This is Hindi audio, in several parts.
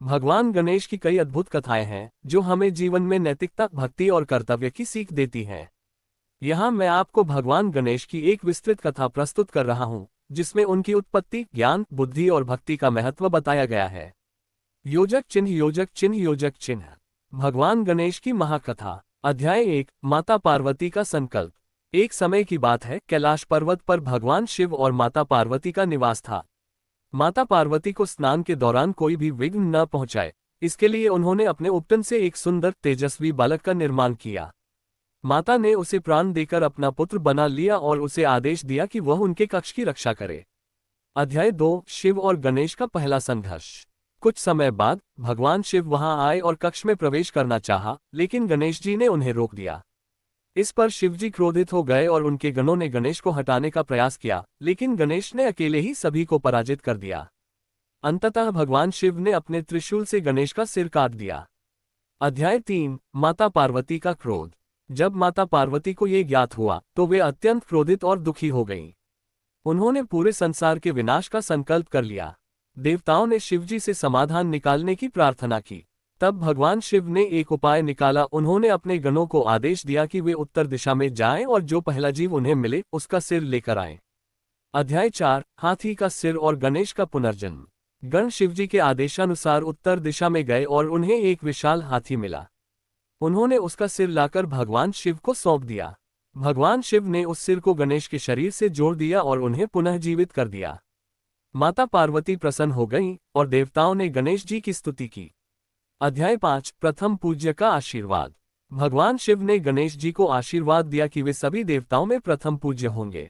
भगवान गणेश की कई अद्भुत कथाएं हैं जो हमें जीवन में नैतिकता, भक्ति और कर्तव्य की सीख देती हैं। यहाँ मैं आपको भगवान गणेश की एक विस्तृत कथा प्रस्तुत कर रहा हूँ, जिसमें उनकी उत्पत्ति, ज्ञान, बुद्धि और भक्ति का महत्व बताया गया है। योजक चिन्ह, योजक चिन्ह, योजक चिन्ह। भगवान गणेश की महाकथा। अध्याय 1। माता पार्वती का संकल्प। एक समय की बात है, कैलाश पर्वत पर भगवान शिव और माता पार्वती का निवास था। माता पार्वती को स्नान के दौरान कोई भी विघ्न न पहुंचाए, इसके लिए उन्होंने अपने उपटन से एक सुंदर तेजस्वी बालक का निर्माण किया। माता ने उसे प्राण देकर अपना पुत्र बना लिया और उसे आदेश दिया कि वह उनके कक्ष की रक्षा करे। अध्याय 2। शिव और गणेश का पहला संघर्ष। कुछ समय बाद भगवान शिव वहां आए और कक्ष में प्रवेश करना चाहा, लेकिन गणेश जी ने उन्हें रोक दिया। इस पर शिवजी क्रोधित हो गए और उनके गणों ने गणेश को हटाने का प्रयास किया, लेकिन गणेश ने अकेले ही सभी को पराजित कर दिया। अंततः भगवान शिव ने अपने त्रिशूल से गणेश का सिर काट दिया। अध्याय 3। माता पार्वती का क्रोध। जब माता पार्वती को ये ज्ञात हुआ तो वे अत्यंत क्रोधित और दुखी हो गईं। उन्होंने पूरे संसार के विनाश का संकल्प कर लिया। देवताओं ने शिवजी से समाधान निकालने की प्रार्थना की। तब भगवान शिव ने एक उपाय निकाला। उन्होंने अपने गणों को आदेश दिया कि वे उत्तर दिशा में जाएं और जो पहला जीव उन्हें मिले उसका सिर लेकर आएं। अध्याय 4। हाथी का सिर और गणेश का पुनर्जन्म। गण शिवजी के आदेशानुसार उत्तर दिशा में गए और उन्हें एक विशाल हाथी मिला। उन्होंने उसका सिर लाकर भगवान शिव को सौंप दिया। भगवान शिव ने उस सिर को गणेश के शरीर से जोड़ दिया और उन्हें पुनः जीवित कर दिया। माता पार्वती प्रसन्न हो गईं और देवताओं ने गणेश जी की स्तुति की। अध्याय 5। प्रथम पूज्य का आशीर्वाद। भगवान शिव ने गणेश जी को आशीर्वाद दिया कि वे सभी देवताओं में प्रथम पूज्य होंगे।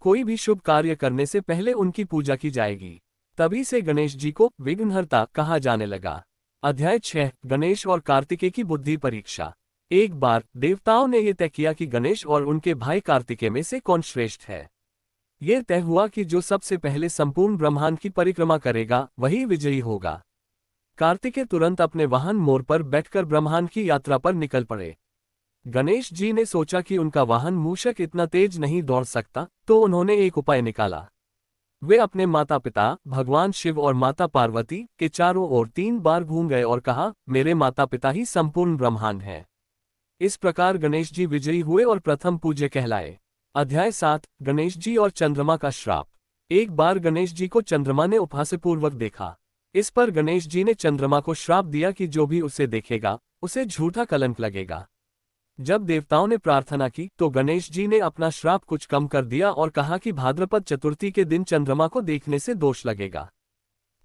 कोई भी शुभ कार्य करने से पहले उनकी पूजा की जाएगी। तभी से गणेश जी को विघ्नहर्ता कहा जाने लगा। अध्याय 6। गणेश और कार्तिकेय की बुद्धि परीक्षा। एक बार देवताओं ने यह तय किया कि गणेश और उनके भाई कार्तिकेय में से कौन श्रेष्ठ है। यह तय हुआ कि जो सबसे पहले संपूर्ण ब्रह्मांड की परिक्रमा करेगा वही विजयी होगा। कार्तिकेय तुरंत अपने वाहन मोर पर बैठकर ब्रह्मांड की यात्रा पर निकल पड़े। गणेश जी ने सोचा कि उनका वाहन मूषक इतना तेज नहीं दौड़ सकता, तो उन्होंने एक उपाय निकाला। वे अपने माता पिता भगवान शिव और माता पार्वती के चारों ओर 3 बार घूम गए और कहा, मेरे माता पिता ही संपूर्ण ब्रह्मांड हैं। इस प्रकार गणेश जी विजयी हुए और प्रथम पूज्य कहलाए। अध्याय 7। गणेश जी और चंद्रमा का श्राप। एक बार गणेश जी को चंद्रमा ने उपहासपूर्वक देखा। इस पर गणेश जी ने चंद्रमा को श्राप दिया कि जो भी उसे देखेगा उसे झूठा कलंक लगेगा। जब देवताओं ने प्रार्थना की तो गणेश जी ने अपना श्राप कुछ कम कर दिया और कहा कि भाद्रपद चतुर्थी के दिन चंद्रमा को देखने से दोष लगेगा।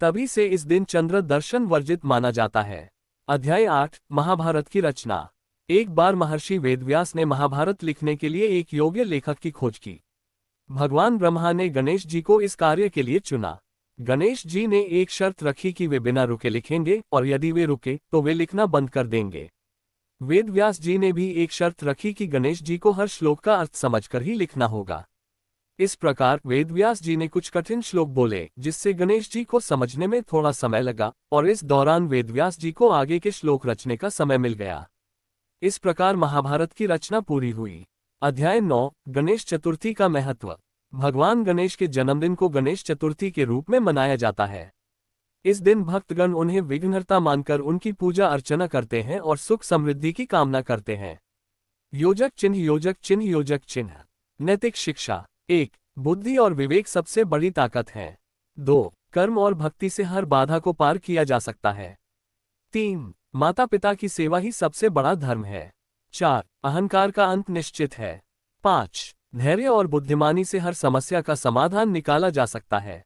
तभी से इस दिन चंद्र दर्शन वर्जित माना जाता है। अध्याय 8। महाभारत की रचना। एक बार महर्षि वेदव्यास ने महाभारत लिखने के लिए एक योग्य लेखक की खोज की। भगवान ब्रह्मा ने गणेश जी को इस कार्य के लिए चुना। गणेश जी ने एक शर्त रखी कि वे बिना रुके लिखेंगे और यदि वे रुके तो वे लिखना बंद कर देंगे। वेदव्यास जी ने भी एक शर्त रखी कि गणेश जी को हर श्लोक का अर्थ समझकर ही लिखना होगा। इस प्रकार वेदव्यास जी ने कुछ कठिन श्लोक बोले, जिससे गणेश जी को समझने में थोड़ा समय लगा और इस दौरान वेदव्यास जी को आगे के श्लोक रचने का समय मिल गया। इस प्रकार महाभारत की रचना पूरी हुई। अध्याय 9। गणेश चतुर्थी का महत्व। भगवान गणेश के जन्मदिन को गणेश चतुर्थी के रूप में मनाया जाता है। इस दिन भक्तगण उन्हें विघ्नहर्ता मानकर उनकी पूजा अर्चना करते हैं और सुख समृद्धि की कामना करते हैं। योजक चिन्ह, योजक चिन्ह, योजक चिन्ह। नैतिक शिक्षा। 1। बुद्धि और विवेक सबसे बड़ी ताकत है। 2। कर्म और भक्ति से हर बाधा को पार किया जा सकता है। 3। माता पिता की सेवा ही सबसे बड़ा धर्म है। 4। अहंकार का अंत निश्चित है। 5। धैर्य और बुद्धिमानी से हर समस्या का समाधान निकाला जा सकता है।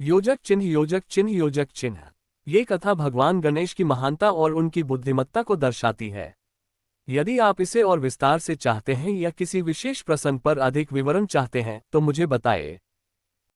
योजक चिन्ह, योजक चिन्ह, योजक चिन्ह। ये कथा भगवान गणेश की महानता और उनकी बुद्धिमत्ता को दर्शाती है। यदि आप इसे और विस्तार से चाहते हैं या किसी विशेष प्रसंग पर अधिक विवरण चाहते हैं तो मुझे बताएं।